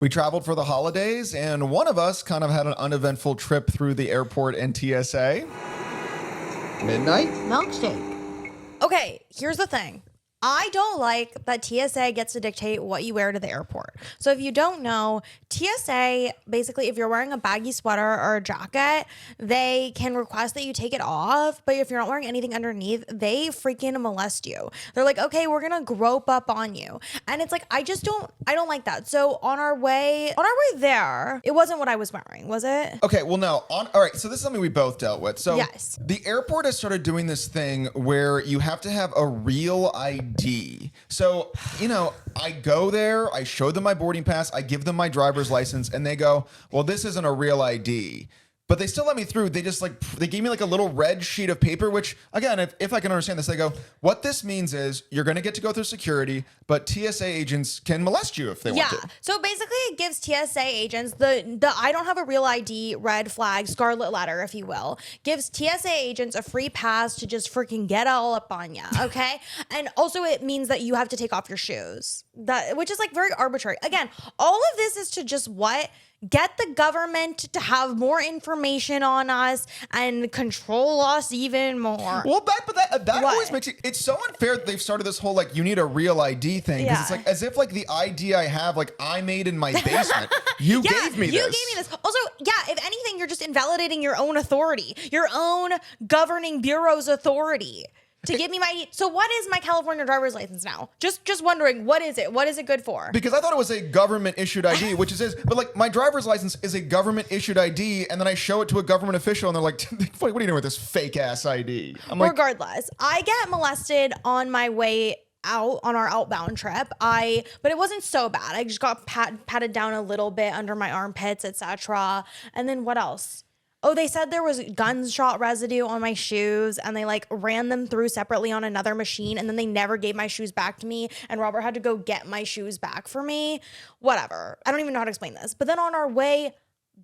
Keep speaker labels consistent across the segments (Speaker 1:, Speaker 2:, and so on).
Speaker 1: We traveled for the holidays, and one of us kind of had an uneventful trip through the airport and TSA.
Speaker 2: Midnight
Speaker 3: Milkshake. Okay, here's the thing. I don't like that TSA gets to dictate what you wear to the airport. So if you don't know, TSA, basically, if you're wearing a baggy sweater or a jacket, they can request that you take it off. But if you're not wearing anything underneath, they freaking molest you. They're like, okay, we're going to grope up on you. And it's like, I don't like that. So on our way there, it wasn't what I was wearing, was it?
Speaker 1: Okay, well, no. All right, so this is something we both dealt with. So
Speaker 3: Yes.
Speaker 1: The airport has started doing this thing where you have to have a real ID. So, I go there, I show them my boarding pass, I give them my driver's license, and they go, well, this isn't a real ID. But they still let me through. They just they gave me like a little red sheet of paper, which again, if I can understand this, they go, what this means is you're going to get to go through security, but TSA agents can molest you if they want to.
Speaker 3: Yeah. So basically it gives TSA agents the I don't have a real ID, red flag, scarlet letter, if you will, gives TSA agents a free pass to just freaking get all up on you. Okay. And also it means that you have to take off your shoes, which is like very arbitrary. Again, all of this is to just get the government to have more information on us and control us even more.
Speaker 1: Well, that always makes it's so unfair that they've started this whole like you need a real ID thing because it's like as if like the ID I have like I made in my basement. You gave me this.
Speaker 3: Also, if anything, you're just invalidating your own authority, your own governing bureau's authority. To give me my ID. So what is my California driver's license now? Just wondering, what is it? What is it good for?
Speaker 1: Because I thought it was a government issued ID, which it is. But like my driver's license is a government issued ID, and then I show it to a government official, and they're like, "What are you doing with this fake ass ID?"
Speaker 3: Regardless, I get molested on my way out on our outbound trip. But it wasn't so bad. I just got patted down a little bit under my armpits, etc. And then what else? Oh, they said there was gunshot residue on my shoes and they like ran them through separately on another machine and then they never gave my shoes back to me and Robert had to go get my shoes back for me. Whatever. I don't even know how to explain this. But then on our way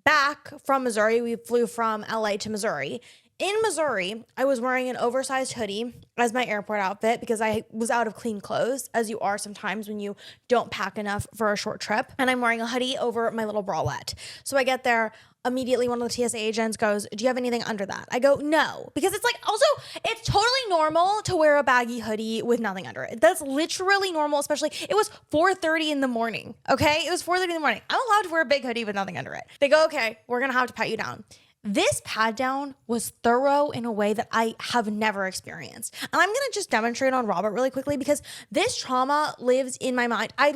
Speaker 3: back from Missouri, we flew from LA to Missouri. In Missouri, I was wearing an oversized hoodie as my airport outfit because I was out of clean clothes, as you are sometimes when you don't pack enough for a short trip. And I'm wearing a hoodie over my little bralette. So I get there. Immediately, one of the TSA agents goes, do you have anything under that? I go, no. Because it's like, also, it's totally normal to wear a baggy hoodie with nothing under it. That's literally normal, especially, it was 4:30 in the morning, okay? It was 4:30 in the morning. I'm allowed to wear a big hoodie with nothing under it. They go, okay, we're going to have to pat you down. This pat down was thorough in a way that I have never experienced. And I'm going to just demonstrate on Robert really quickly because this trauma lives in my mind. I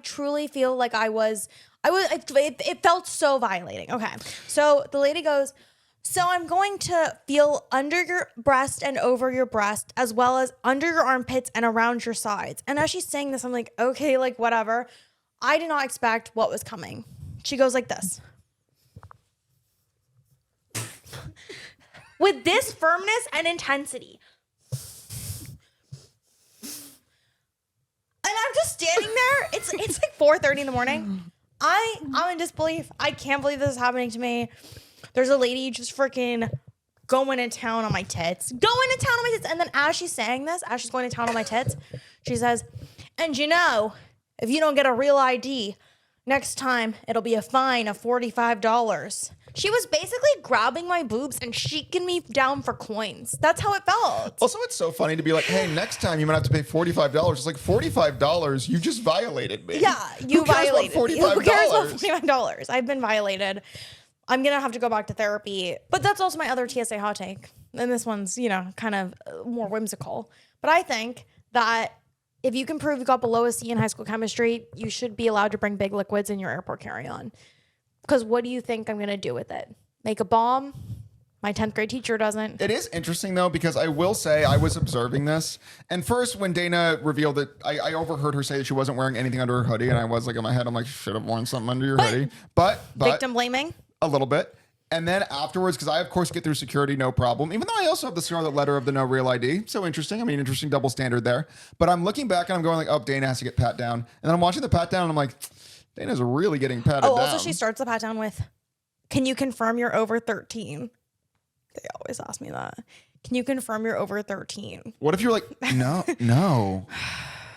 Speaker 3: truly feel like it felt so violating. Okay. So the lady goes, so I'm going to feel under your breast and over your breast, as well as under your armpits and around your sides. And as she's saying this, I'm like, okay, like whatever. I did not expect what was coming. She goes like this. With this firmness and intensity. And I'm just standing there. It's like 4:30 in the morning. I'm in disbelief. I can't believe this is happening to me. There's a lady just freaking going to town on my tits. And then as she's saying this, as she's going to town on my tits, she says, and if you don't get a real ID, next time it'll be a fine of $45. She was basically grabbing my boobs and shaking me down for coins. That's how it felt.
Speaker 1: Also, it's so funny to be like, hey, next time you might have to pay $45. It's like $45, you just violated me.
Speaker 3: Yeah, you violated me. Who cares about
Speaker 1: $45?
Speaker 3: I've been violated. I'm going to have to go back to therapy. But that's also my other TSA hot take. And this one's, kind of more whimsical. But I think that if you can prove you got below a C in high school chemistry, you should be allowed to bring big liquids in your airport carry-on. Because what do you think I'm going to do with it? Make a bomb? My 10th grade teacher doesn't.
Speaker 1: It is interesting, though, because I will say I was observing this. And first, when Dana revealed that, I overheard her say that she wasn't wearing anything under her hoodie. And I was like, in my head, I'm like, should have worn something under your hoodie. But
Speaker 3: victim blaming?
Speaker 1: A little bit. And then afterwards, because I, of course, get through security, no problem. Even though I also have the scarlet letter of the no real ID. So interesting. I mean, interesting double standard there. But I'm looking back and I'm going like, oh, Dana has to get pat down. And then I'm watching the pat down and I'm like, Dana's really getting patted down.
Speaker 3: Oh, also she starts the pat down with, can you confirm you're over 13? They always ask me that. Can you confirm you're over 13?
Speaker 1: What if you're like, no.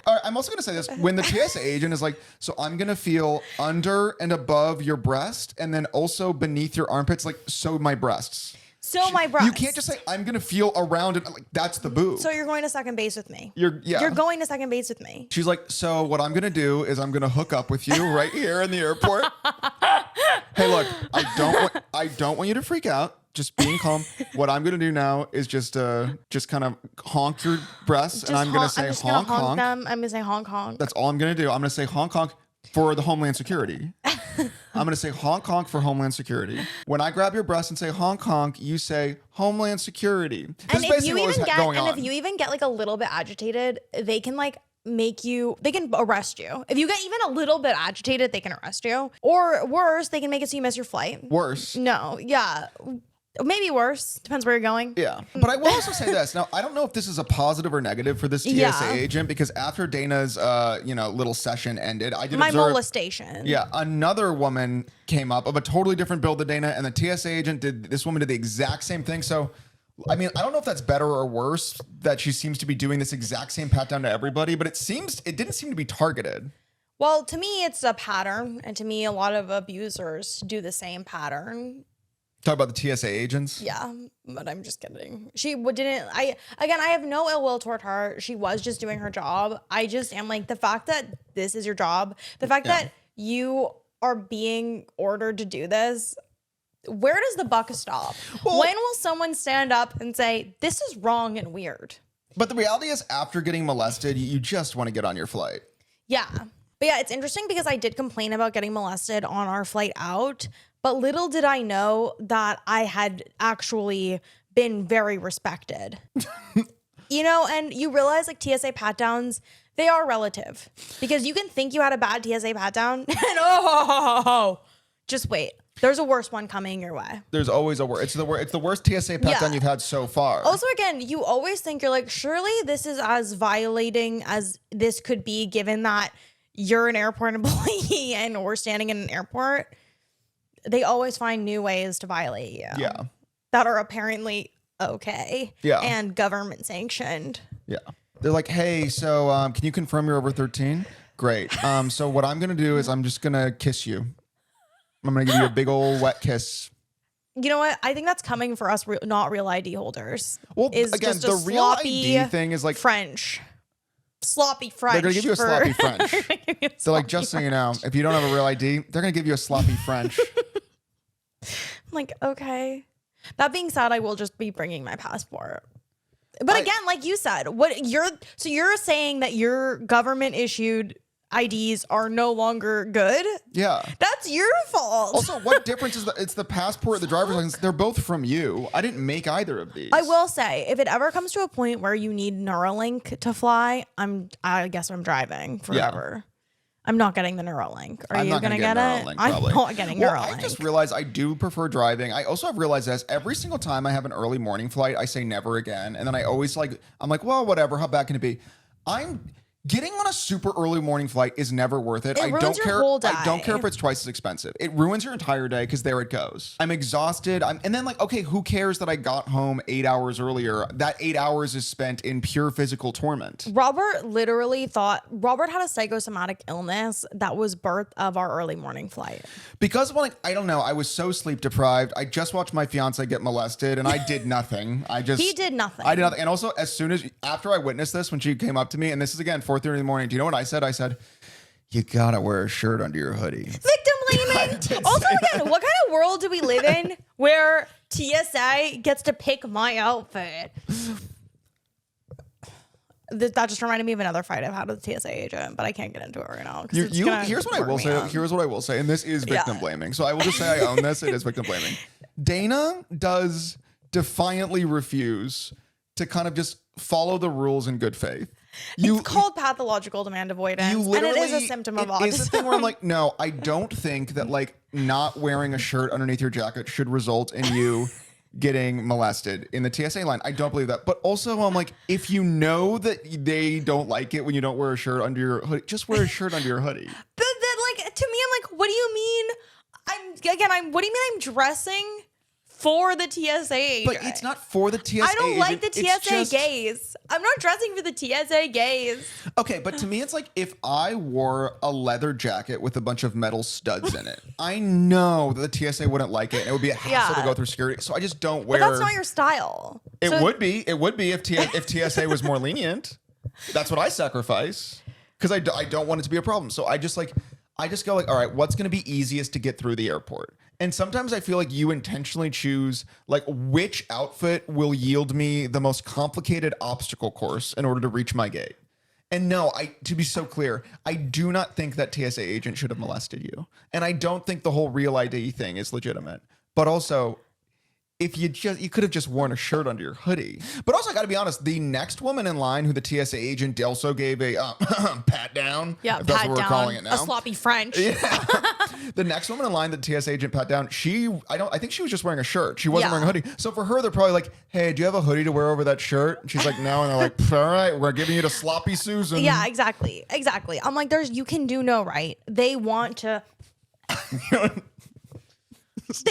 Speaker 1: All right, I'm also going to say this. When the TSA agent is like, so I'm going to feel under and above your breast and then also beneath your armpits, like, so my breasts.
Speaker 3: So my breast.
Speaker 1: You can't just say, I'm going to feel around it. Like, that's the boob.
Speaker 3: So you're going to second base with me.
Speaker 1: You're
Speaker 3: going to second base with me.
Speaker 1: She's like, so what I'm going to do is I'm going to hook up with you right here in the airport. Hey, look, I don't want you to freak out. Just being calm. What I'm going to do now is just kind of honk your breasts, and I'm going to say honk, honk.
Speaker 3: I'm going to say honk, honk.
Speaker 1: That's all I'm going to do. I'm going to say honk, honk for the Homeland Security. I'm going to say honk, honk for Homeland Security. When I grab your breast and say honk, honk, you say Homeland Security.
Speaker 3: And if you even get like a little bit agitated, they can like they can arrest you. If you get even a little bit agitated, they can arrest you. Or worse, they can make it so you miss your flight.
Speaker 1: Worse.
Speaker 3: No, yeah. Maybe worse. Depends where you're going.
Speaker 1: Yeah. But I will also say this. Now, I don't know if this is a positive or negative for this TSA agent, because after Dana's little session ended, I did
Speaker 3: my
Speaker 1: observe,
Speaker 3: molestation.
Speaker 1: Yeah. Another woman came up of a totally different build than Dana, and the TSA agent this woman did the exact same thing. So, I mean, I don't know if that's better or worse that she seems to be doing this exact same pat down to everybody, but it didn't seem to be targeted.
Speaker 3: Well, to me, it's a pattern. And to me, a lot of abusers do the same pattern.
Speaker 1: Talk about the TSA agents?
Speaker 3: Yeah, but I'm just kidding. She didn't. I have no ill will toward her. She was just doing her job. I just am like, the fact that this is your job, the fact that you are being ordered to do this, where does the buck stop? Well, when will someone stand up and say, this is wrong and weird?
Speaker 1: But the reality is, after getting molested, you just want to get on your flight.
Speaker 3: Yeah. But yeah, it's interesting because I did complain about getting molested on our flight out. But little did I know that I had actually been very respected. And you realize like TSA pat downs, they are relative. Because you can think you had a bad TSA pat down and just wait. There's a worse one coming your way.
Speaker 1: There's always a worse. It's the worst TSA pat down you've had so far.
Speaker 3: Also, again, you always think you're like, surely this is as violating as this could be, given that you're an airport employee and we're standing in an airport. They always find new ways to violate you.
Speaker 1: Yeah.
Speaker 3: That are apparently okay.
Speaker 1: Yeah.
Speaker 3: And government sanctioned.
Speaker 1: Yeah. They're like, hey, so can you confirm you're over 13? Great. So what I'm going to do is I'm just going to kiss you. I'm going to give you a big old wet kiss.
Speaker 3: You know what? I think that's coming for us not real ID holders.
Speaker 1: Well, again, the real ID thing is like
Speaker 3: French. Sloppy French.
Speaker 1: They're going to give you a sloppy French. They're like, just so you know, if you don't have a real ID, they're going to give you a sloppy French.
Speaker 3: I'm like, okay. That being said, I will just be bringing my passport. But again, like you said, you're saying that your government issued IDs are no longer good?
Speaker 1: Yeah.
Speaker 3: That's your fault.
Speaker 1: Also, what difference is it's the passport, the driver's license? They're both from you. I didn't make either of these.
Speaker 3: I will say, if it ever comes to a point where you need Neuralink to fly, I guess I'm driving forever. Yeah. I'm not getting the Neuralink. Are you going to get it? I'm not getting Neuralink.
Speaker 1: I just realized I do prefer driving. I also have realized this. Every single time I have an early morning flight, I say never again. And then I always I'm like, well, whatever. How bad can it be? Getting on a super early morning flight is never worth it.
Speaker 3: I don't care.
Speaker 1: I don't care if it's twice as expensive. It ruins your entire day because there it goes. I'm exhausted. And then okay, who cares that I got home 8 hours earlier? That 8 hours is spent in pure physical torment.
Speaker 3: Robert had a psychosomatic illness that was birth of our early morning flight.
Speaker 1: Because I don't know, I was so sleep deprived. I just watched my fiance get molested and I did nothing.
Speaker 3: He did nothing.
Speaker 1: I did nothing. And also, after I witnessed this, when she came up to me, and this is again 4:30 in the morning. Do you know what I said? I said, you gotta wear a shirt under your hoodie.
Speaker 3: Victim blaming. Also, again, what kind of world do we live in where TSA gets to pick my outfit? That just reminded me of another fight I've had with the TSA agent, but I can't get into it right now.
Speaker 1: Here's what I will say, and this is victim blaming. So I will just say I own this. It is victim blaming. Dana does defiantly refuse to kind of just follow the rules in good faith.
Speaker 3: It's called pathological demand avoidance, and it is a symptom of autism.
Speaker 1: It's the thing where I'm like, no, I don't think that not wearing a shirt underneath your jacket should result in you getting molested in the TSA line. I don't believe that. But also, I'm like, if you know that they don't like it when you don't wear a shirt under your hoodie, just wear a shirt under your hoodie.
Speaker 3: But to me, I'm like, what do you mean? What do you mean I'm dressing for the TSA agent.
Speaker 1: But it's not for the TSA
Speaker 3: I don't like the
Speaker 1: agent. It's
Speaker 3: TSA
Speaker 1: just-
Speaker 3: gaze. I'm not dressing for the TSA gaze.
Speaker 1: Okay, but to me, it's like if I wore a leather jacket with a bunch of metal studs in it, I know that the TSA wouldn't like it, and it would be a hassle to
Speaker 3: Yeah.
Speaker 1: go through security. So I just don't wear.
Speaker 3: But that's not your style.
Speaker 1: It
Speaker 3: So-
Speaker 1: would be. It would be if TSA was more lenient. That's what I sacrifice because I don't want it to be a problem. So I just go like, all right, what's going to be easiest to get through the airport? And sometimes I feel like you intentionally choose like which outfit will yield me the most complicated obstacle course in order to reach my gate. And no, to be so clear, I do not think that TSA agent should have molested you. And I don't think the whole real ID thing is legitimate. But also, if you could have just worn a shirt under your hoodie. But also, I got to be honest, the next woman in line who the TSA agent also gave a pat down.
Speaker 3: Yeah,
Speaker 1: if that's
Speaker 3: pat
Speaker 1: what we're
Speaker 3: down.
Speaker 1: calling it now.
Speaker 3: A sloppy French.
Speaker 1: The next woman in line that TSA agent pat down, I think she was just wearing a shirt. She wasn't
Speaker 3: Yeah.
Speaker 1: wearing a hoodie. So for her, they're probably like, hey, do you have a hoodie to wear over that shirt? And she's like, no. And they're like, all right, we're giving you to sloppy Susan.
Speaker 3: Yeah, exactly. I'm like, you can do no right. They want to.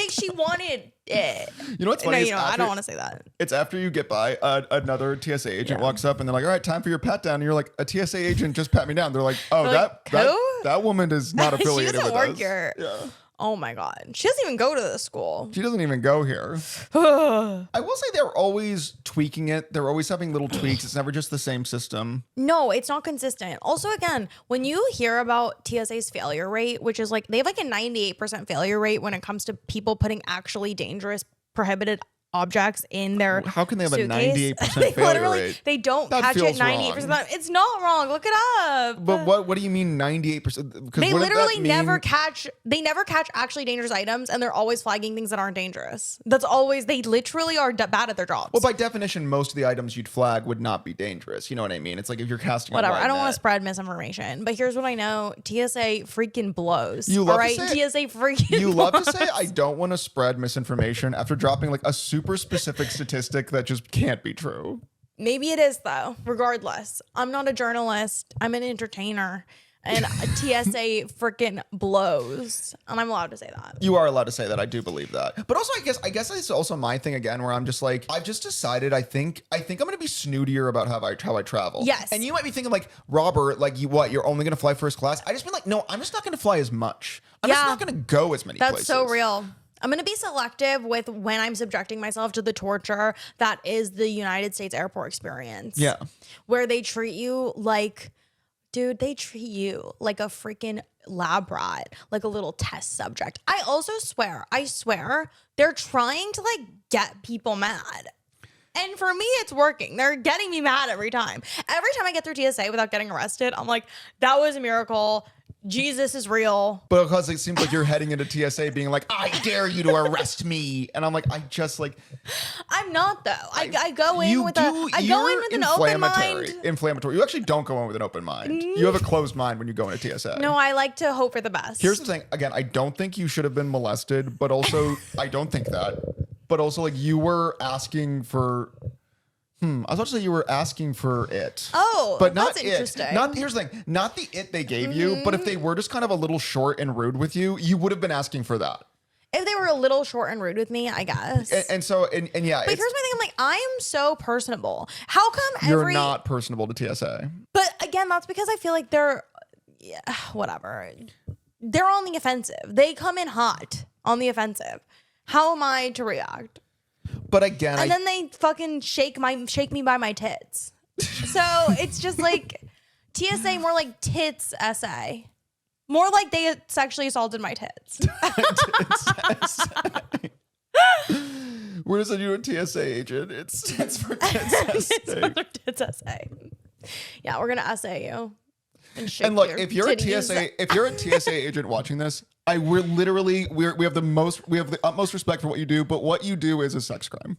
Speaker 3: She wanted it.
Speaker 1: You know what's funny?
Speaker 3: No, I don't want to say that.
Speaker 1: It's after you get by, another TSA agent
Speaker 3: Yeah.
Speaker 1: walks up and they're like, all right, time for your pat down. And you're like, a TSA agent just pat me down. They're like, oh,
Speaker 3: They're like,
Speaker 1: that woman is not
Speaker 3: She
Speaker 1: affiliated
Speaker 3: doesn't
Speaker 1: with
Speaker 3: work
Speaker 1: us.
Speaker 3: here.
Speaker 1: Yeah.
Speaker 3: Oh my God. She doesn't even go to the school.
Speaker 1: She doesn't even go here. I will say they're always tweaking it. They're always having little tweaks. It's never just the same system.
Speaker 3: No, it's not consistent. Also, again, when you hear about TSA's failure rate, which is like, they have like a 98% failure rate when it comes to people putting actually dangerous, prohibited objects in their
Speaker 1: How can they have a
Speaker 3: suitcase.
Speaker 1: 98%
Speaker 3: They
Speaker 1: failure
Speaker 3: literally,
Speaker 1: rate?
Speaker 3: they don't
Speaker 1: That
Speaker 3: catch it
Speaker 1: feels
Speaker 3: 98% of the
Speaker 1: wrong.
Speaker 3: time. It's not wrong. Look it up.
Speaker 1: But what do you mean 98%?
Speaker 3: They literally never catch actually dangerous items, and they're always flagging things that aren't dangerous. They literally are bad at their jobs.
Speaker 1: Well, by definition, most of the items you'd flag would not be dangerous. You know what I mean? It's like if you're casting
Speaker 3: Whatever.
Speaker 1: a wide
Speaker 3: I don't want
Speaker 1: net.
Speaker 3: to spread misinformation, but here's what I know: TSA freaking blows.
Speaker 1: You love
Speaker 3: all
Speaker 1: to
Speaker 3: right,
Speaker 1: say-
Speaker 3: TSA freaking.
Speaker 1: You love to
Speaker 3: blows.
Speaker 1: say I don't want to spread misinformation after dropping like a super specific statistic that just can't be true.
Speaker 3: Maybe it is though. Regardless, I'm not a journalist. I'm an entertainer, and TSA freaking blows, and I'm allowed to say that.
Speaker 1: You are allowed to say that. I do believe that. But also, I guess it's also my thing again, where I'm just like, I've just decided. I think I'm going to be snootier about how I travel.
Speaker 3: Yes.
Speaker 1: And you might be thinking like, Robert, like you're only going to fly first class. I just been like, no, I'm just not going to fly as much. I'm just
Speaker 3: Yeah.
Speaker 1: not going to go as many
Speaker 3: That's
Speaker 1: places.
Speaker 3: so real. I'm going to be selective with when I'm subjecting myself to the torture that is the United States airport experience.
Speaker 1: Yeah.
Speaker 3: Where they treat you like, dude, they treat you like a freaking lab rat, like a little test subject. I swear, they're trying to like get people mad. And for me, it's working. They're getting me mad every time. Every time I get through TSA without getting arrested, I'm like, that was a miracle. Jesus is real.
Speaker 1: But because it seems like you're heading into TSA being like, I dare you to arrest me. And I'm like,
Speaker 3: I'm not though. I go in with an open mind.
Speaker 1: Inflammatory. You actually don't go in with an open mind. You have a closed mind when you go into TSA.
Speaker 3: No, I like to hope for the best.
Speaker 1: Here's the thing. Again, I don't think you should have been molested, but also I don't think that. But also, like, you were asking for. I was about to say you were asking for it.
Speaker 3: Oh,
Speaker 1: but not
Speaker 3: that's
Speaker 1: it.
Speaker 3: interesting.
Speaker 1: Here's the thing. Not the it they gave you, but if they were just kind of a little short and rude with you, you would have been asking for that.
Speaker 3: If they were a little short and rude with me, I guess.
Speaker 1: Yeah.
Speaker 3: But here's my thing. I'm like, I am so personable. How come
Speaker 1: You're not personable to TSA.
Speaker 3: But again, that's because I feel like they're, whatever. They're on the offensive. They come in hot on the offensive. How am I to react?
Speaker 1: But again,
Speaker 3: And then they fucking shake me by my tits. So it's just like TSA, more like tits essay. More like they sexually assaulted my tits.
Speaker 1: we're gonna send you a TSA agent. It's for tits.
Speaker 3: Tits essay. Yeah, we're gonna essay you.
Speaker 1: And look, if you're a TSA agent watching this, we have the utmost respect for what you do, but what you do is a sex crime.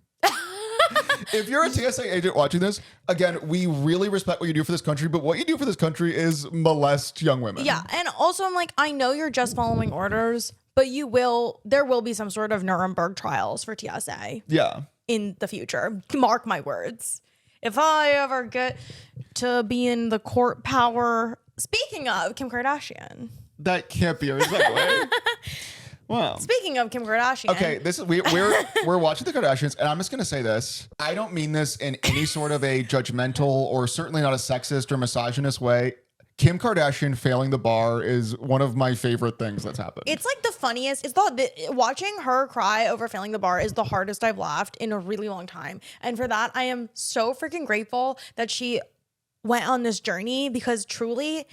Speaker 1: If you're a TSA agent watching this, again, we really respect what you do for this country, but what you do for this country is molest young women.
Speaker 3: Yeah, and also I'm like, I know you're just following orders, but there will be some sort of Nuremberg trials for TSA.
Speaker 1: Yeah.
Speaker 3: In the future. Mark my words. If I ever get to be in the court power, speaking of Kim Kardashian.
Speaker 1: That can't be a segue. Wow.
Speaker 3: Speaking of Kim Kardashian.
Speaker 1: Okay, this is we're watching the Kardashians, and I'm just gonna say this. I don't mean this in any sort of a judgmental or certainly not a sexist or misogynist way. Kim Kardashian failing the bar is one of my favorite things that's happened.
Speaker 3: It's like the funniest. Watching her cry over failing the bar is the hardest I've laughed in a really long time. And for that, I am so freaking grateful that she went on this journey, because truly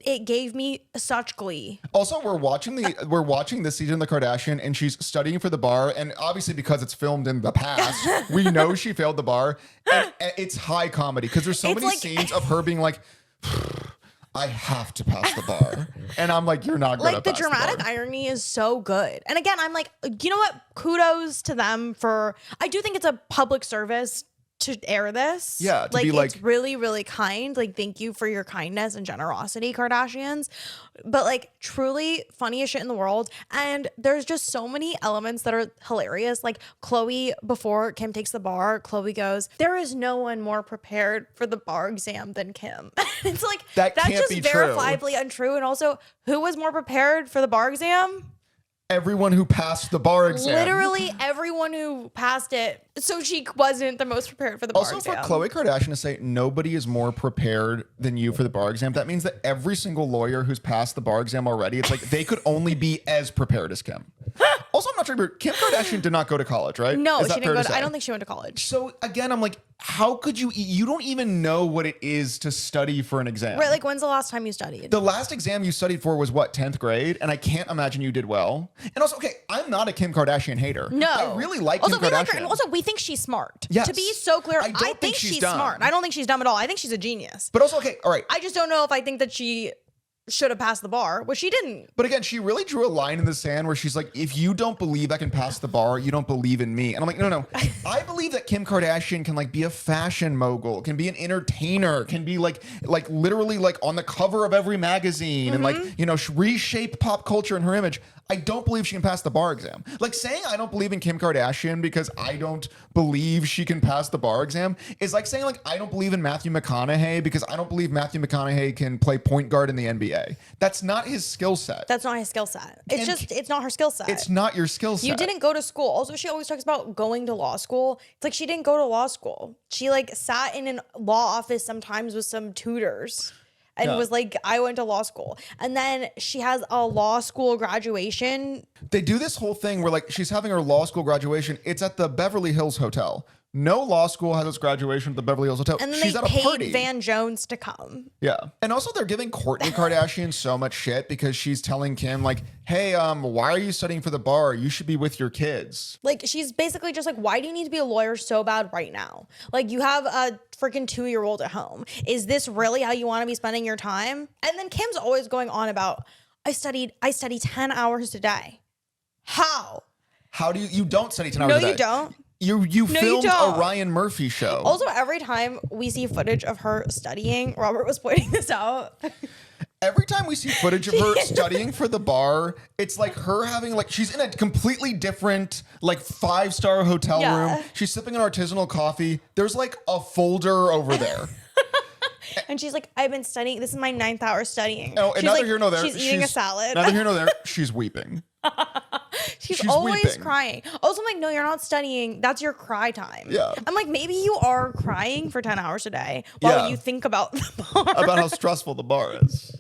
Speaker 3: it gave me such glee.
Speaker 1: Also, we're watching this season of the Kardashian, and she's studying for the bar, and obviously because it's filmed in the past, we know she failed the bar, and it's high comedy because there's so many scenes of her being like, I have to pass the bar. And I'm like, you're not gonna pass the bar.
Speaker 3: The dramatic irony is so good. And again, I'm like, you know what? Kudos to them for, I do think it's a public service to air this.
Speaker 1: Yeah, to be
Speaker 3: it's really, really kind. Like, thank you for your kindness and generosity, Kardashians. But like, truly funniest shit in the world. And there's just so many elements that are hilarious. Like Khloe, before Kim takes the bar, Khloe goes, "There is no one more prepared for the bar exam than Kim." It's like, that's
Speaker 1: can't
Speaker 3: just
Speaker 1: be
Speaker 3: verifiably untrue. And also, who was more prepared for the bar exam?
Speaker 1: Everyone who passed the bar exam.
Speaker 3: Literally everyone who passed it. So she wasn't the most prepared for the bar exam.
Speaker 1: Also, for Khloe Kardashian to say nobody is more prepared than you for the bar exam, that means that every single lawyer who's passed the bar exam already, it's like they could only be as prepared as Kim. Also, I'm not sure, but Kim Kardashian did not go to college, right?
Speaker 3: No, she didn't go to, I don't think she went to college.
Speaker 1: So again, I'm like, how could you don't even know what it is to study for an exam.
Speaker 3: Right, like when's the last time you studied?
Speaker 1: The last exam you studied for was what, 10th grade? And I can't imagine you did well. And also, okay, I'm not a Kim Kardashian hater.
Speaker 3: No.
Speaker 1: I really like Kim
Speaker 3: we
Speaker 1: Kardashian.
Speaker 3: Like her, and also, we think she's smart.
Speaker 1: Yes.
Speaker 3: To be so clear,
Speaker 1: I don't think she's dumb.
Speaker 3: smart. I don't think she's dumb at all. I think she's a genius.
Speaker 1: But also, okay, all right.
Speaker 3: I just don't know if I think that she should have passed the bar, which she didn't.
Speaker 1: But again, she really drew a line in the sand where she's like, if you don't believe I can pass the bar, you don't believe in me. And I'm like, no. I believe that Kim Kardashian can like be a fashion mogul, can be an entertainer, can be like literally like on the cover of every magazine and like, you know, reshape pop culture in her image. I don't believe she can pass the bar exam. Like saying I don't believe in Kim Kardashian because I don't believe she can pass the bar exam is like saying like I don't believe in Matthew McConaughey because I don't believe Matthew McConaughey can play point guard in the NBA. That's not his skill set.
Speaker 3: That's not his skill set. It's not her skill set.
Speaker 1: It's not your skill set.
Speaker 3: You didn't go to school. Also, she always talks about going to law school. It's like she didn't go to law school. She like sat in a law office sometimes with some tutors. And was like, I went to law school. And then she has a law school graduation.
Speaker 1: They do this whole thing where like she's having her law school graduation. It's at the Beverly Hills Hotel. No law school has its graduation at the Beverly Hills Hotel.
Speaker 3: And then
Speaker 1: she's
Speaker 3: they
Speaker 1: at a
Speaker 3: paid
Speaker 1: party.
Speaker 3: Van Jones to come.
Speaker 1: Yeah. And also they're giving Kourtney Kardashian so much shit because she's telling Kim like, hey, why are you studying for the bar? You should be with your kids.
Speaker 3: Like she's basically just like, why do you need to be a lawyer so bad right now? Like you have a freaking 2-year-old at home. Is this really how you want to be spending your time? And then Kim's always going on about, I study 10 hours a day. How?
Speaker 1: How do you don't study 10 hours a day?
Speaker 3: No, you don't.
Speaker 1: You filmed a Ryan Murphy show.
Speaker 3: Also, every time we see footage of her studying, Robert was pointing this out.
Speaker 1: Every time we see footage of her studying for the bar, it's like her having like she's in a completely different like 5-star hotel room. She's sipping an artisanal coffee. There's like a folder over there.
Speaker 3: And she's like, I've been studying. This is my 9th hour studying.
Speaker 1: Oh, and
Speaker 3: she's
Speaker 1: neither
Speaker 3: like,
Speaker 1: here nor there.
Speaker 3: She's eating a salad.
Speaker 1: Neither here nor there. She's weeping.
Speaker 3: She's always weeping. Crying. Also, I'm like, no, you're not studying. That's your cry time.
Speaker 1: Yeah.
Speaker 3: I'm like, maybe you are crying for 10 hours a day while you think about the bar.
Speaker 1: About how stressful the bar is.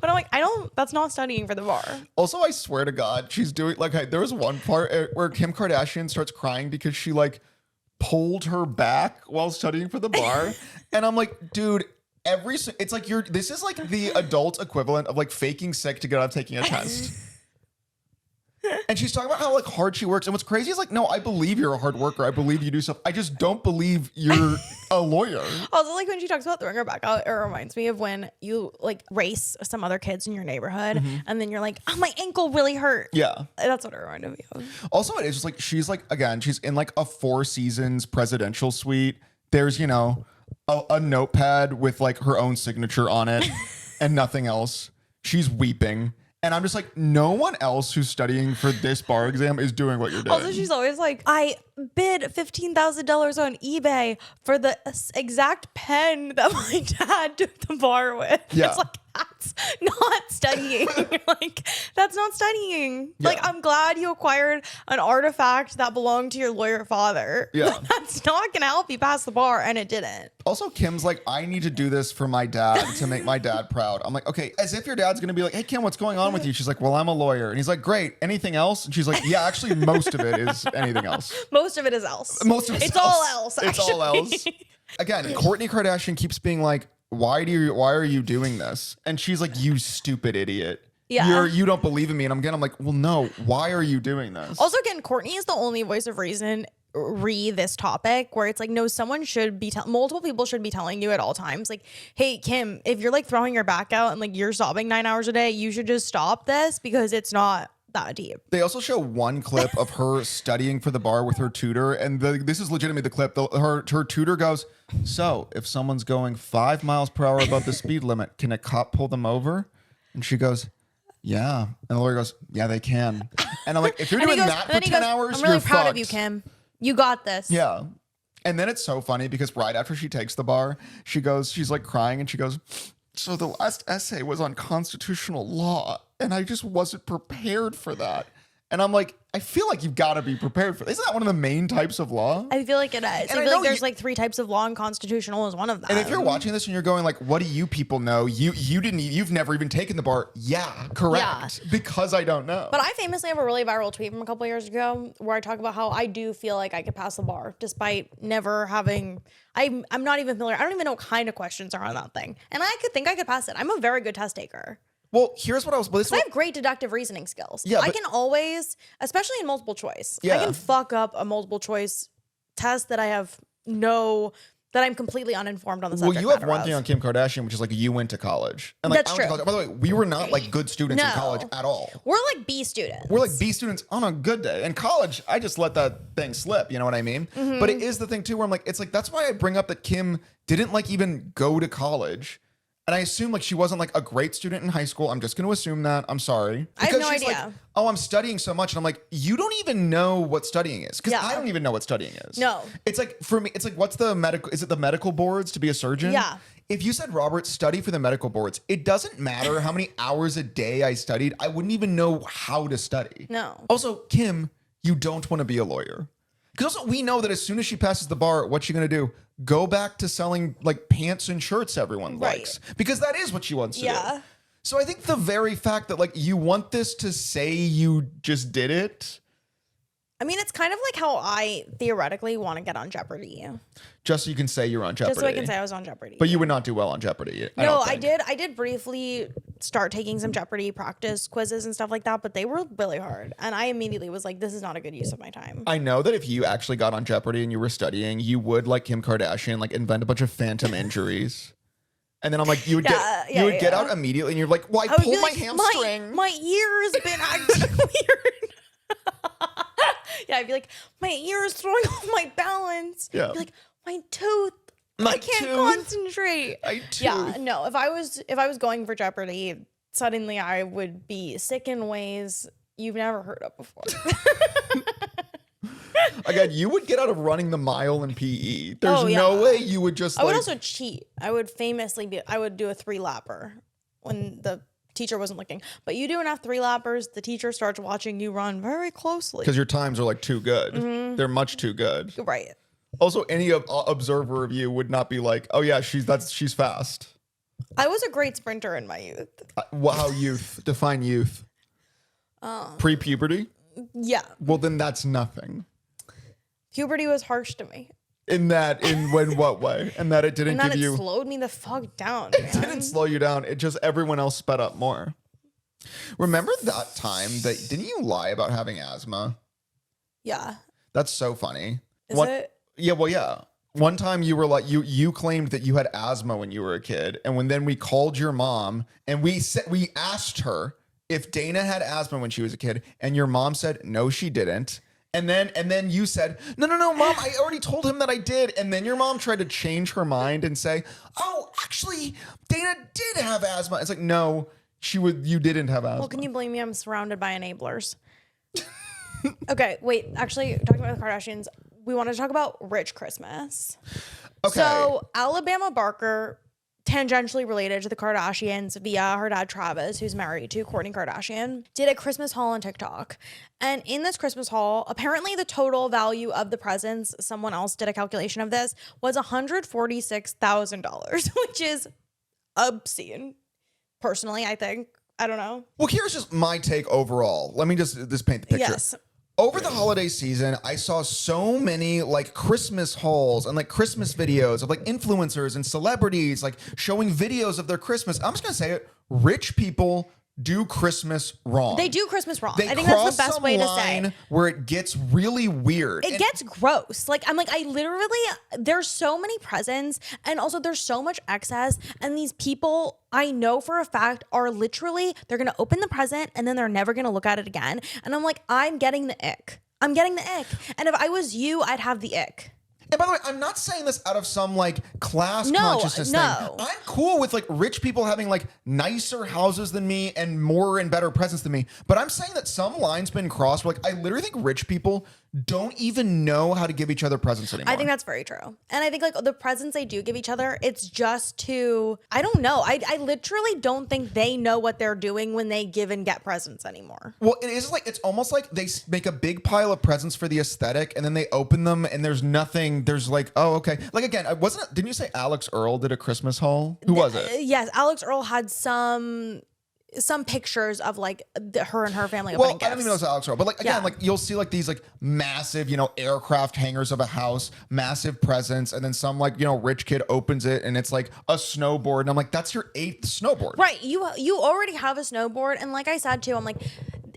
Speaker 3: But I'm like, that's not studying for the bar.
Speaker 1: Also, I swear to God, she's doing like, there was one part where Kim Kardashian starts crying because she like pulled her back while studying for the bar. And I'm like, dude, it's like this is like the adult equivalent of like faking sick to get out of taking a test. And she's talking about how like hard she works. And what's crazy is like, no, I believe you're a hard worker. I believe you do stuff. I just don't believe you're a lawyer.
Speaker 3: Also, like when she talks about throwing her back out, it reminds me of when you like race some other kids in your neighborhood and then you're like, oh, my ankle really hurt.
Speaker 1: Yeah.
Speaker 3: That's what it reminded me of.
Speaker 1: Also, it is just like, she's like, again, she's in like a 4 Seasons presidential suite. There's, you know, a notepad with like her own signature on it and nothing else. She's weeping. And I'm just like, no one else who's studying for this bar exam is doing what you're doing.
Speaker 3: Also, she's always like, I bid $15,000 on eBay for the exact pen that my dad took the bar with.
Speaker 1: Yeah.
Speaker 3: It's like, That's not studying. Like, that's not studying.
Speaker 1: Yeah.
Speaker 3: Like, I'm glad you acquired an artifact that belonged to your lawyer father.
Speaker 1: Yeah.
Speaker 3: That's not going to help you pass the bar, and it didn't.
Speaker 1: Also, Kim's like, I need to do this for my dad to make my dad proud. I'm like, okay, as if your dad's going to be like, hey, Kim, what's going on with you? She's like, well, I'm a lawyer. And he's like, great. Anything else? And she's like, yeah, actually, most of it is anything else.
Speaker 3: Most of it is else.
Speaker 1: Most of
Speaker 3: it's all else.
Speaker 1: It's all
Speaker 3: actually.
Speaker 1: else. Again, Kourtney Kardashian keeps being like, why are you doing this? And she's like, you stupid idiot.
Speaker 3: Yeah.
Speaker 1: You don't believe in me. And I'm like, well, no, why are you doing this?
Speaker 3: Also, again, Kourtney is the only voice of reason this topic where it's like, no, someone should be multiple people should be telling you at all times, like, hey, Kim, if you're like throwing your back out and like you're sobbing 9 hours a day, you should just stop this because it's not that deep.
Speaker 1: They also show one clip of her studying for the bar with her tutor, and this is legitimately the clip. Her tutor goes, so if someone's going 5 miles per hour above the speed limit, can a cop pull them over? And she goes, yeah. And the lawyer goes, yeah, they can. And I'm like, if you're doing that for 10 hours,
Speaker 3: I'm really
Speaker 1: you're
Speaker 3: proud
Speaker 1: fucked.
Speaker 3: of you, Kim. You got this.
Speaker 1: Yeah. And then it's so funny because right after she takes the bar, she's like crying and she goes, so the last essay was on constitutional law and I just wasn't prepared for that. And I'm like, I feel like you've got to be prepared for this. Isn't that one of the main types of law?
Speaker 3: I feel like it is. I
Speaker 1: And I
Speaker 3: feel
Speaker 1: know
Speaker 3: like there's like 3 types of law, and constitutional is one of them.
Speaker 1: And if you're watching this and you're going like, what do you people know? You've never even taken the bar. Yeah, correct. Yeah. Because I don't know.
Speaker 3: But I famously have a really viral tweet from a couple years ago where I talk about how I do feel like I could pass the bar despite never having, I'm not even familiar. I don't even know what kind of questions are on that thing. And I could think I could pass it. I'm a very good test taker.
Speaker 1: Well, here's what I was.
Speaker 3: I have great deductive reasoning skills.
Speaker 1: Yeah,
Speaker 3: I can always, especially in multiple choice,
Speaker 1: Yeah.
Speaker 3: I can fuck up a multiple choice test that that I'm completely uninformed on the subject
Speaker 1: Well, you have
Speaker 3: matter
Speaker 1: one
Speaker 3: of.
Speaker 1: thing on Kim Kardashian, which is like you went to college. And like,
Speaker 3: That's
Speaker 1: I went to
Speaker 3: true.
Speaker 1: college. By the way, we were not like good students in
Speaker 3: No.
Speaker 1: college at all.
Speaker 3: We're like B students.
Speaker 1: We're like B students on a good day. In college, I just let that thing slip. You know what I mean?
Speaker 3: Mm-hmm.
Speaker 1: But it is the thing too where I'm like, it's like, that's why I bring up that Kim didn't like even go to college. And I assume like she wasn't like a great student in high school. I'm just going to assume that. I'm sorry.
Speaker 3: I have
Speaker 1: Because
Speaker 3: no
Speaker 1: she's
Speaker 3: idea.
Speaker 1: like, oh, I'm studying so much. And I'm like, you don't even know what studying is. Because
Speaker 3: Yeah.
Speaker 1: I don't even know what studying is.
Speaker 3: No.
Speaker 1: It's like, for me, it's like, what's the medical, is it the medical boards to be a surgeon?
Speaker 3: Yeah.
Speaker 1: If you said, Robert, study for the medical boards, it doesn't matter how many hours a day I studied. I wouldn't even know how to study.
Speaker 3: No.
Speaker 1: Also, Kim, you don't want to be a lawyer. Because also we know that as soon as she passes the bar, what's she going to do? Go back to selling like pants and shirts everyone
Speaker 3: Right.
Speaker 1: likes. Because that is what she wants to do.
Speaker 3: Yeah.
Speaker 1: So I think the very fact that like you want this to say you just did it.
Speaker 3: I mean, it's kind of like how I theoretically want to get on Jeopardy.
Speaker 1: Just so you can say you're on Jeopardy.
Speaker 3: Just so I can say I was on Jeopardy.
Speaker 1: But you would not do well on Jeopardy.
Speaker 3: No, I did. I did briefly start taking some Jeopardy practice quizzes and stuff like that, but they were really hard. And I immediately was like, this is not a good use of my time.
Speaker 1: I know that if you actually got on Jeopardy and you were studying, you would, like Kim Kardashian, like invent a bunch of phantom injuries. And then I'm like, you would get out immediately and you're like, well, I
Speaker 3: would
Speaker 1: pulled
Speaker 3: be
Speaker 1: my
Speaker 3: like,
Speaker 1: hamstring.
Speaker 3: My ear's been acting weird. Yeah, I'd be like, my ear is throwing off my balance.
Speaker 1: Yeah.
Speaker 3: I'd be like, my tooth.
Speaker 1: My
Speaker 3: I can't
Speaker 1: tooth.
Speaker 3: concentrate. Yeah,
Speaker 1: tooth.
Speaker 3: no. If I was going for Jeopardy, suddenly I would be sick in ways you've never heard of before.
Speaker 1: Again, you would get out of running the mile in PE. There's
Speaker 3: Oh, yeah.
Speaker 1: no way you would just
Speaker 3: I would
Speaker 1: like...
Speaker 3: also cheat. I would famously I would do a 3-lapper when the teacher wasn't looking. But you do enough 3-lappers, the teacher starts watching you run very closely.
Speaker 1: Because your times are like too good.
Speaker 3: Mm-hmm.
Speaker 1: They're much too good.
Speaker 3: Right.
Speaker 1: Also, any observer of you would not be like, oh yeah, she's fast.
Speaker 3: I was a great sprinter in my youth.
Speaker 1: Wow, youth. Define youth. Pre-puberty?
Speaker 3: Yeah.
Speaker 1: Well, then that's nothing.
Speaker 3: Puberty was harsh to me.
Speaker 1: In what way? And that it didn't
Speaker 3: And that
Speaker 1: give
Speaker 3: it
Speaker 1: you...
Speaker 3: slowed me the fuck down.
Speaker 1: It didn't slow you down. It just, everyone else sped up more. Remember that time that, didn't you lie about having asthma?
Speaker 3: Yeah.
Speaker 1: That's so funny.
Speaker 3: Is it?
Speaker 1: Yeah, well, yeah. One time you were like, you claimed that you had asthma when you were a kid. And then we called your mom and we asked her if Dana had asthma when she was a kid. And your mom said, no, she didn't. And then you said, no, mom, I already told him that I did. And then your mom tried to change her mind and say, oh, actually, Dana did have asthma. It's like, no, you didn't have asthma.
Speaker 3: Well, can you blame me? I'm surrounded by enablers. Okay, wait. Actually, talking about the Kardashians, we want to talk about Rich Christmas.
Speaker 1: Okay.
Speaker 3: So Alabama Barker tangentially related to the Kardashians via her dad Travis, who's married to Kourtney Kardashian, did a Christmas haul on TikTok. And in this Christmas haul, apparently the total value of the presents, someone else did a calculation of this, was $146,000, which is obscene. Personally, I think. I don't know.
Speaker 1: Well, here's just my take overall. Let me just paint the picture.
Speaker 3: Yes.
Speaker 1: Over the holiday season, I saw so many like Christmas hauls and like Christmas videos of like influencers and celebrities like showing videos of their Christmas. I'm just going to say it. Rich people do Christmas wrong.
Speaker 3: They do Christmas wrong.
Speaker 1: They
Speaker 3: I think that's
Speaker 1: cross
Speaker 3: the best
Speaker 1: some
Speaker 3: way to
Speaker 1: line
Speaker 3: say.
Speaker 1: where it gets really weird.
Speaker 3: It gets gross. Like, I'm like, I literally, there's so many presents and also there's so much excess. And these people, I know for a fact, are literally, they're going to open the present and then they're never going to look at it again. And I'm like, I'm getting the ick. I'm getting the ick. And if I was you, I'd have the ick.
Speaker 1: And by the way, I'm not saying this out of some like class
Speaker 3: No,
Speaker 1: consciousness
Speaker 3: no.
Speaker 1: thing. I'm cool with like rich people having like nicer houses than me and more and better presents than me. But I'm saying that some lines been crossed where like I literally think rich people don't even know how to give each other presents anymore.
Speaker 3: I think that's very true. And I think like the presents they do give each other, it's just to, I don't know. I literally don't think they know what they're doing when they give and get presents anymore.
Speaker 1: Well, it is like, it's almost like they make a big pile of presents for the aesthetic and then they open them and there's nothing. There's like, oh, okay. Like again, didn't you say Alex Earl did a Christmas haul? Who was it?
Speaker 3: Yes, Alex Earl had some pictures of like her and her family
Speaker 1: Well,
Speaker 3: opening gifts.
Speaker 1: I don't even know if it's Alex Earl, but like again,
Speaker 3: Yeah.
Speaker 1: like you'll see like these like massive, aircraft hangars of a house, massive presents, and then some like rich kid opens it and it's like a snowboard, and I'm like, that's your 8th snowboard.
Speaker 3: Right. You already have a snowboard. And like I said too, I'm like,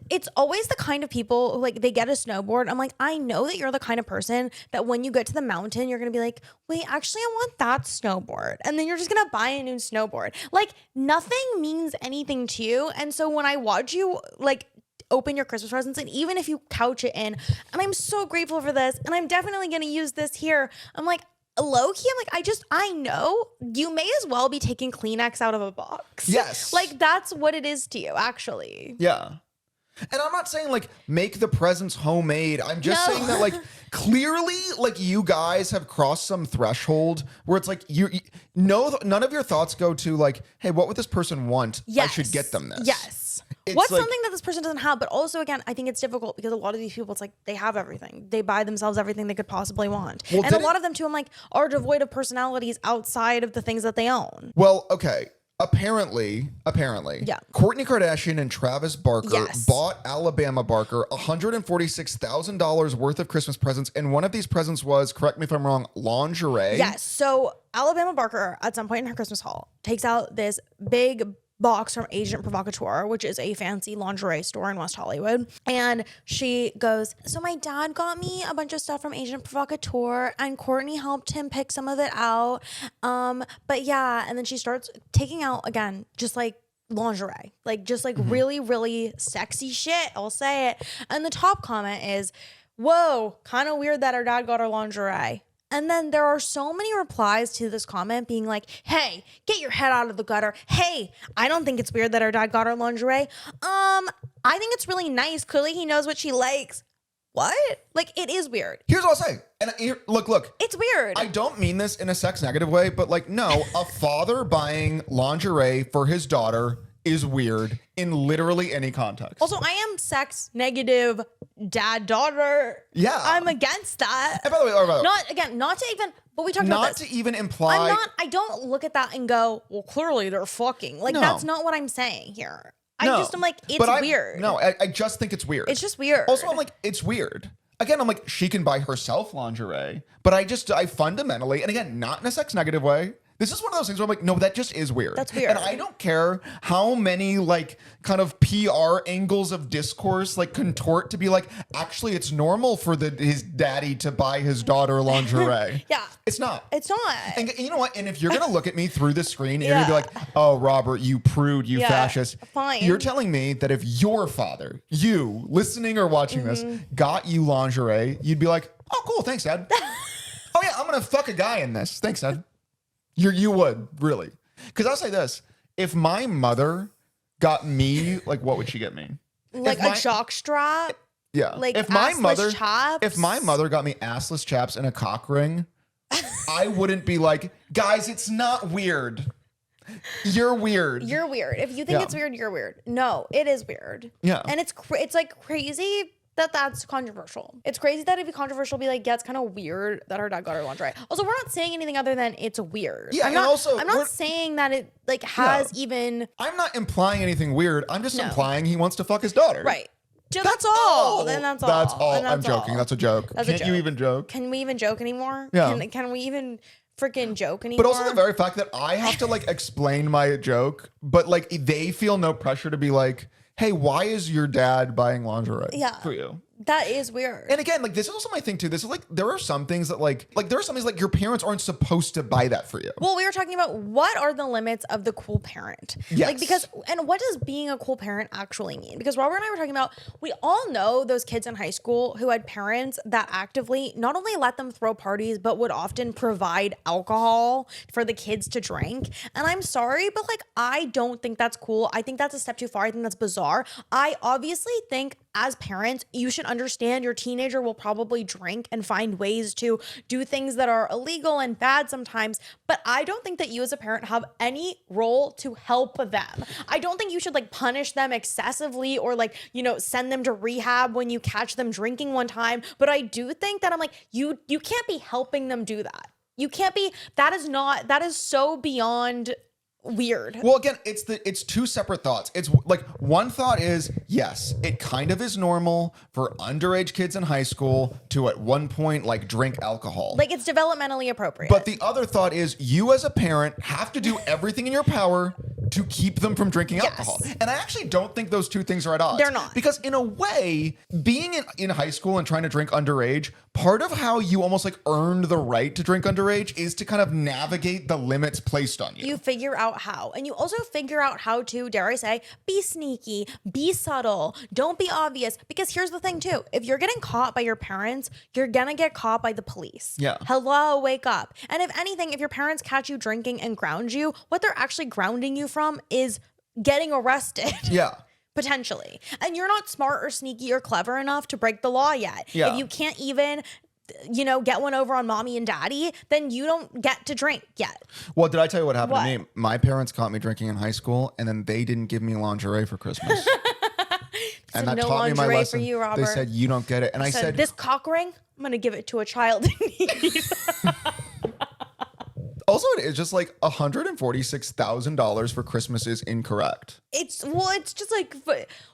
Speaker 3: it's always the kind of people who like they get a snowboard. I'm like, I know that you're the kind of person that when you get to the mountain, you're going to be like, wait, actually, I want that snowboard. And then you're just going to buy a new snowboard. Like nothing means anything to you. And so when I watch you like open your Christmas presents, and even if you couch it in, and I'm so grateful for this, and I'm definitely going to use this here. I'm like, low key, I'm like, I know you may as well be taking Kleenex out of a box.
Speaker 1: Yes.
Speaker 3: Like that's what it is to you, actually.
Speaker 1: Yeah. And I'm not saying like make the presents homemade. I'm just saying that like clearly like you guys have crossed some threshold where it's like none of your thoughts go to like, hey, what would this person want?
Speaker 3: Yes.
Speaker 1: I should get them this.
Speaker 3: Yes.
Speaker 1: It's
Speaker 3: What's
Speaker 1: like-
Speaker 3: something that this person doesn't have? But also, again, I think it's difficult because a lot of these people, it's like they have everything. They buy themselves everything they could possibly want.
Speaker 1: Well,
Speaker 3: and a lot of them, too, I'm like, are devoid of personalities outside of the things that they own.
Speaker 1: Well, okay. Apparently,
Speaker 3: Yeah.
Speaker 1: Kourtney Kardashian and Travis Barker
Speaker 3: Yes.
Speaker 1: bought Alabama Barker $146,000 worth of Christmas presents, and one of these presents was, correct me if I'm wrong, lingerie.
Speaker 3: Yes. So Alabama Barker, at some point in her Christmas haul, takes out this big box from Agent Provocateur, which is a fancy lingerie store in West Hollywood. And she goes, so my dad got me a bunch of stuff from Agent Provocateur and Kourtney helped him pick some of it out. But yeah, and then she starts taking out, again, just like lingerie, like just like really, really sexy shit. I'll say it. And the top comment is, whoa, kind of weird that her dad got her lingerie. And then there are so many replies to this comment being like, hey, get your head out of the gutter. Hey, I don't think it's weird that her dad got her lingerie. I think it's really nice. Clearly he knows what she likes. What? Like, it is weird.
Speaker 1: Here's what I'll say. And look.
Speaker 3: It's weird.
Speaker 1: I don't mean this in a sex negative way, but like, no, a father buying lingerie for his daughter is weird in literally any context.
Speaker 3: Also, I am sex negative dad daughter.
Speaker 1: Yeah.
Speaker 3: I'm against that.
Speaker 1: And by the way,
Speaker 3: Not to even, but we talked about
Speaker 1: not
Speaker 3: this.
Speaker 1: to even imply.
Speaker 3: I don't look at that and go, well, clearly they're fucking. Like,
Speaker 1: No.
Speaker 3: that's not what I'm saying here. I'm like, it's
Speaker 1: But
Speaker 3: weird.
Speaker 1: No, I just think it's weird.
Speaker 3: It's just weird.
Speaker 1: Also, I'm like, it's weird. Again, I'm like, she can buy herself lingerie, but I fundamentally, and again, not in a sex negative way. This is one of those things where I'm like, no, that just is weird.
Speaker 3: That's weird.
Speaker 1: And I don't care how many like kind of PR angles of discourse like contort to be like, actually, it's normal for his daddy to buy his daughter lingerie.
Speaker 3: Yeah.
Speaker 1: It's not.
Speaker 3: It's not.
Speaker 1: And you know what? And if you're going to look at me through the screen and
Speaker 3: Yeah.
Speaker 1: you're going to be like, oh, Robert, you prude, you
Speaker 3: Yeah,
Speaker 1: fascist.
Speaker 3: fine.
Speaker 1: You're telling me that if your father, you listening or watching this, got you lingerie, you'd be like, oh, cool. Thanks, Dad. Oh, yeah, I'm going to fuck a guy in this. Thanks, Dad. You would, really. Because I'll say this. If my mother got me, like, what would she get me?
Speaker 3: Like a jock strap.
Speaker 1: Yeah.
Speaker 3: Like
Speaker 1: if my
Speaker 3: assless chaps?
Speaker 1: If my mother got me assless chaps and a cock ring, I wouldn't be like, guys, it's not weird. You're weird.
Speaker 3: You're weird. If you think
Speaker 1: Yeah.
Speaker 3: it's weird, you're weird. No, it is weird.
Speaker 1: Yeah.
Speaker 3: And it's like crazy that that's controversial. It's crazy that it'd be controversial to be like, yeah, it's kind of weird that her dad got her lingerie. Also, we're not saying anything other than it's weird.
Speaker 1: Yeah,
Speaker 3: I'm
Speaker 1: and
Speaker 3: not,
Speaker 1: also
Speaker 3: I'm
Speaker 1: we're-
Speaker 3: not saying that it like has even
Speaker 1: I'm not implying anything weird. I'm just implying he wants to fuck his daughter.
Speaker 3: right. That's all. Then that's all.
Speaker 1: That's all.
Speaker 3: And
Speaker 1: I'm joking. That's a joke.
Speaker 3: That's a
Speaker 1: Can't you
Speaker 3: joke.
Speaker 1: even joke?
Speaker 3: Can we even joke anymore?
Speaker 1: Yeah.
Speaker 3: Can we even freaking joke anymore?
Speaker 1: But also the very fact that I have to like explain my joke, but like they feel no pressure to be like, hey, why is your dad buying lingerie for you?
Speaker 3: That is weird.
Speaker 1: And again, like this is also my thing too. This is like there are some things that like there are some things like your parents aren't supposed to buy that for you.
Speaker 3: Well, we were talking about what are the limits of the cool parent.
Speaker 1: Yes.
Speaker 3: Like because and what does being a cool parent actually mean? Because Robert and I were talking about we all know those kids in high school who had parents that actively not only let them throw parties, but would often provide alcohol for the kids to drink. And I'm sorry, but like I don't think that's cool. I think that's a step too far. I think that's bizarre. I obviously think as parents, you should understand your teenager will probably drink and find ways to do things that are illegal and bad sometimes. But I don't think that you as a parent have any role to help them. I don't think you should like punish them excessively or like, you know, send them to rehab when you catch them drinking one time. But I do think that I'm like, you can't be helping them do that. You can't be, that is so beyond weird.
Speaker 1: Well, again, it's two separate thoughts. It's like one thought is, yes, it kind of is normal for underage kids in high school to at one point like drink alcohol.
Speaker 3: Like it's developmentally appropriate.
Speaker 1: But the other thought is you as a parent have to do everything in your power to keep them from drinking alcohol. And I actually don't think those two things are at odds.
Speaker 3: They're not.
Speaker 1: Because in a way, being in high school and trying to drink underage, part of how you almost like earned the right to drink underage is to kind of navigate the limits placed on you.
Speaker 3: You figure out how. And you also figure out how to, dare I say, be sneaky, be subtle, don't be obvious. Because here's the thing too. If you're getting caught by your parents, you're gonna get caught by the police.
Speaker 1: Yeah.
Speaker 3: Hello, wake up. And if anything, if your parents catch you drinking and ground you, what they're actually grounding you from is getting arrested.
Speaker 1: Yeah.
Speaker 3: Potentially. And you're not smart or sneaky or clever enough to break the law yet.
Speaker 1: Yeah.
Speaker 3: If you can't even, you know, get one over on mommy and daddy, then you don't get to drink yet.
Speaker 1: Well, did I tell you what happened
Speaker 3: What?
Speaker 1: to me? My parents caught me drinking in high school, and then they didn't give me lingerie for Christmas. And that
Speaker 3: no
Speaker 1: taught me my
Speaker 3: lingerie
Speaker 1: lesson.
Speaker 3: for you, Robert.
Speaker 1: They said, you don't get it. And I said,
Speaker 3: this cock ring, I'm going to give it to a child in need.
Speaker 1: also, it is just like $146,000 for Christmas is incorrect.
Speaker 3: It's just like,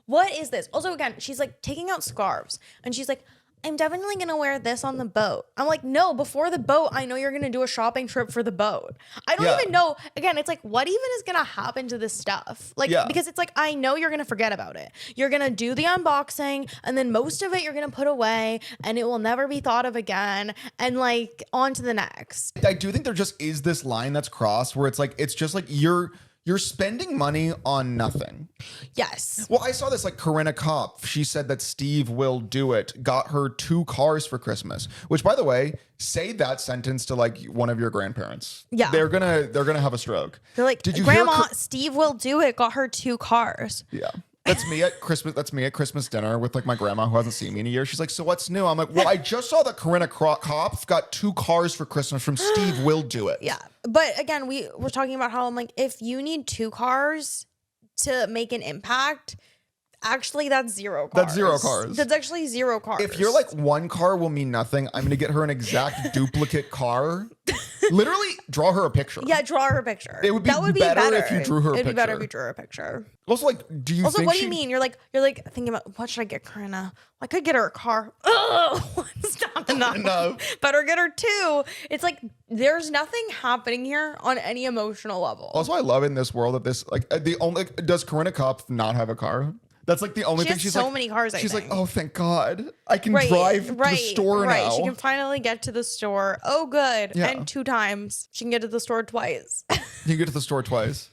Speaker 3: what is this? Also, again, she's like taking out scarves and she's like, I'm definitely going to wear this on the boat. I'm like, no, before the boat, I know you're going to do a shopping trip for the boat. I don't even know. Again, it's like, what even is going to happen to this stuff? Like, because it's like, I know you're going to forget about it. You're going to do the unboxing and then most of it you're going to put away and it will never be thought of again. And like, on to the next.
Speaker 1: I do think there just is this line that's crossed where it's like, it's just like you're spending money on nothing.
Speaker 3: Yes.
Speaker 1: Well, I saw this like Corinna Kopf. She said that Steve Will Do It got her 2 cars for Christmas, which by the way, say that sentence to like one of your grandparents.
Speaker 3: Yeah.
Speaker 1: They're gonna have a stroke.
Speaker 3: They're like,
Speaker 1: did you
Speaker 3: Grandma,
Speaker 1: hear
Speaker 3: Steve Will Do It got her 2 cars.
Speaker 1: Yeah. That's me at Christmas. That's me at Christmas dinner with like my grandma who hasn't seen me in a year. She's like, so what's new? I'm like, well, I just saw that Corinna Kopf got 2 cars for Christmas from Steve Will Do It.
Speaker 3: Yeah. But again, we were talking about how I'm like, if you need 2 cars to make an impact, actually that's 0 cars.
Speaker 1: That's 0 cars.
Speaker 3: That's actually 0 cars.
Speaker 1: If you're like 1 car will mean nothing, I'm going to get her an exact duplicate car. Literally draw her a picture.
Speaker 3: Yeah, draw her a picture.
Speaker 1: It would be, better if you drew her a picture.
Speaker 3: It'd be better if you drew her a picture.
Speaker 1: Also, like, do you
Speaker 3: Also,
Speaker 1: think
Speaker 3: what do you mean? You're like thinking about what should I get Corinna? I could get her a car. Oh, it's not enough. Better get her 2. It's like there's nothing happening here on any emotional level.
Speaker 1: Also, I love in this world that this like the only does Corinna Kopf not have a car? That's like the only thing
Speaker 3: has
Speaker 1: she's
Speaker 3: so
Speaker 1: like.
Speaker 3: many cars.
Speaker 1: She's
Speaker 3: I think.
Speaker 1: like, oh, thank God, I can drive to the store now.
Speaker 3: She can finally get to the store. Oh, good.
Speaker 1: Yeah.
Speaker 3: And 2 times she can get to the store twice.
Speaker 1: You get to the store twice.